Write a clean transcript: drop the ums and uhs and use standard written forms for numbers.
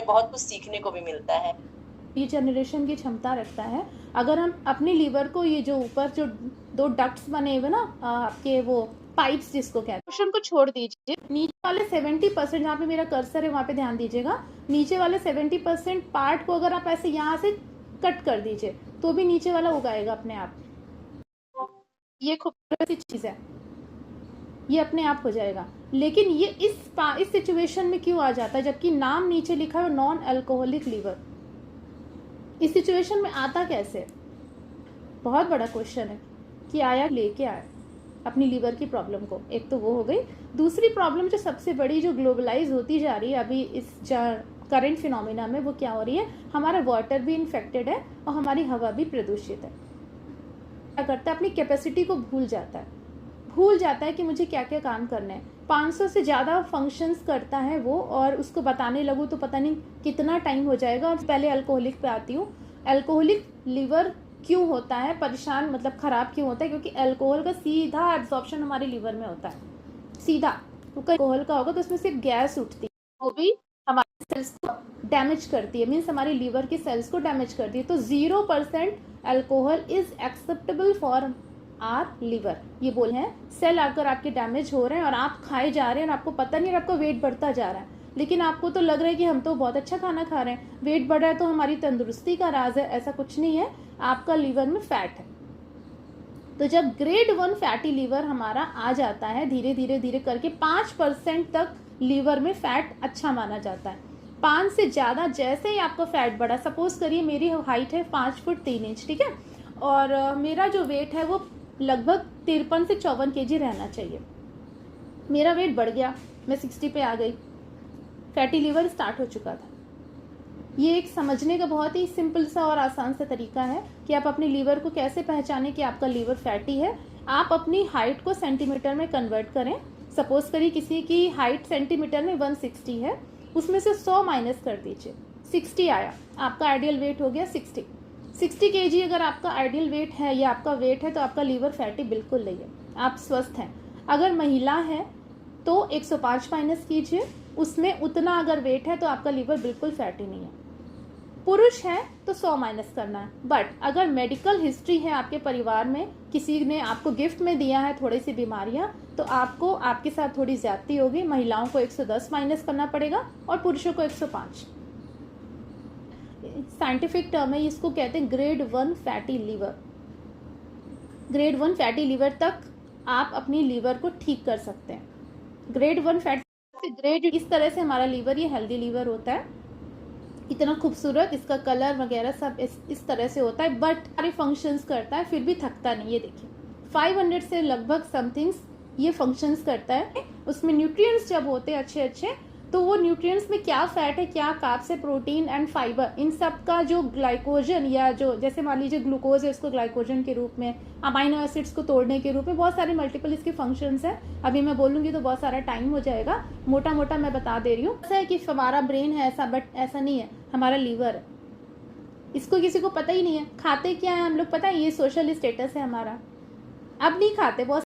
बहुत कुछ सीखने को भी मिलता है। रीजनरेशन की क्षमता रखता है। अगर हम अपने लीवर को, ये जो ऊपर जो 2 डक्ट्स बने हुए ना, आपके वो पाइप्स जिसको कहते हैं, पोर्शन को छोड़ दीजिए। नीचे वाले 70%, जहाँ पे मेरा कर्सर है वहाँ पे ध्यान दीजिएगा, नीचे वाले 70% पार्ट को अगर आप ऐसे यहाँ से कट कर दीजिए तो भी नीचे वाला उगाएगा अपने आप। ये खूबसूरत सी चीज़ है, ये अपने आप हो जाएगा। लेकिन ये इस सिचुएशन में क्यों आ जाता है, जबकि नाम नीचे लिखा है नॉन अल्कोहलिक लीवर? इस सिचुएशन में आता कैसे? बहुत बड़ा क्वेश्चन है कि आया लेके आया अपनी लीवर की प्रॉब्लम को। एक तो वो हो गई। दूसरी प्रॉब्लम जो सबसे बड़ी, जो ग्लोबलाइज होती जा रही है अभी इस करंट फिनोमिना में, वो क्या हो रही है? हमारा वाटर भी इन्फेक्टेड है और हमारी हवा भी प्रदूषित है। क्या करता है, अपनी कैपेसिटी को भूल जाता है कि मुझे क्या क्या काम करना है। 500 से ज़्यादा फंक्शंस करता है वो, और उसको बताने लगूँ तो पता नहीं कितना टाइम हो जाएगा। और पहले अल्कोहलिक पे आती हूँ। अल्कोहलिक लीवर क्यों होता है परेशान, मतलब खराब क्यों होता है? क्योंकि अल्कोहल का सीधा एब्जॉर्प्शन हमारे लीवर में होता है, सीधा। क्योंकि अल्कोहल का होगा तो उसमें सिर्फ गैस उठती है, वो भी हमारे सेल्स को डैमेज करती है, मीन्स हमारे लीवर के सेल्स को डैमेज करती है। तो 0% alcohol is acceptable for our liver. ये बोल हैं, सेल अगर आपके डैमेज हो रहे हैं और आप खाए जा रहे हैं और आपको पता नहीं, और आपका वेट बढ़ता जा रहा है, लेकिन आपको तो लग रहा है कि हम तो बहुत अच्छा खाना खा रहे हैं, वेट बढ़ रहा है तो हमारी तंदुरुस्ती का राज है। ऐसा कुछ नहीं है, आपका लीवर में फैट है। तो जब ग्रेड 1 फैटी लीवर हमारा आ जाता है, धीरे धीरे धीरे करके 5% तक लीवर में फैट अच्छा माना जाता है। 5 से ज़्यादा जैसे ही आपका फैट बढ़ा, सपोज करिए मेरी हाइट है 5 फुट 3 इंच, ठीक है, और मेरा जो वेट है वो लगभग 53 से 54 kg रहना चाहिए। मेरा वेट बढ़ गया, मैं 60 पे आ गई, फैटी लीवर स्टार्ट हो चुका था। ये एक समझने का बहुत ही सिंपल सा और आसान सा तरीका है कि आप अपने लीवर को कैसे पहचानें कि आपका लीवर फैटी है। आप अपनी हाइट को सेंटीमीटर में कन्वर्ट करें। सपोज करिए किसी की हाइट सेंटीमीटर में 160 है, उसमें से 100 माइनस कर दीजिए, 60 आया, आपका आइडियल वेट हो गया 60 kg। अगर आपका आइडियल वेट है या आपका वेट है तो आपका लीवर फैटी बिल्कुल नहीं है, आप स्वस्थ हैं। अगर महिला है तो 105 माइनस कीजिए, उसमें उतना अगर वेट है तो आपका लीवर बिल्कुल फैटी नहीं है। पुरुष है तो 100 माइनस करना है। बट अगर मेडिकल हिस्ट्री है आपके परिवार में, किसी ने आपको गिफ्ट में दिया है थोड़ी सी बीमारियां, तो आपको आपके साथ थोड़ी ज्यादती होगी। महिलाओं को 110 माइनस करना पड़ेगा और पुरुषों को 105। साइंटिफिक टर्म है, इसको कहते हैं grade 1 fatty liver. Grade 1 fatty liver तक आप अपनी लीवर को ठीक कर सकते हैं। ग्रेड 1 फैटी ग्रेड, इस तरह से हमारा लीवर, ये हेल्दी लीवर होता है, इतना खूबसूरत, इसका कलर वगैरह सब इस तरह से होता है, बट सारे फंक्शंस करता है, फिर भी थकता नहीं। ये देखिए 500 से लगभग समथिंग्स ये फंक्शंस करता है। उसमें न्यूट्रिएंट्स जब होते हैं अच्छे अच्छे, तो वो न्यूट्रिएंट्स में क्या फैट है, क्या कार्ब्स है, प्रोटीन एंड फाइबर, इन सब का जो ग्लाइकोजन, या जो जैसे मान लीजिए ग्लूकोज है, इसको ग्लाइकोजन के रूप में, अमाइनो एसिड्स को तोड़ने के रूप में, बहुत सारे मल्टीपल इसके फंक्शंस हैं। अभी मैं बोलूंगी तो बहुत सारा टाइम हो जाएगा, मोटा मोटा मैं बता दे रही हूँ। ऐसा है कि हमारा ब्रेन है ऐसा, बट ऐसा नहीं है, हमारा लीवर है। इसको किसी को पता ही नहीं है। खाते क्या है हम लोग, पता है? ये सोशल स्टेटस है हमारा। अब नहीं खाते, बहुत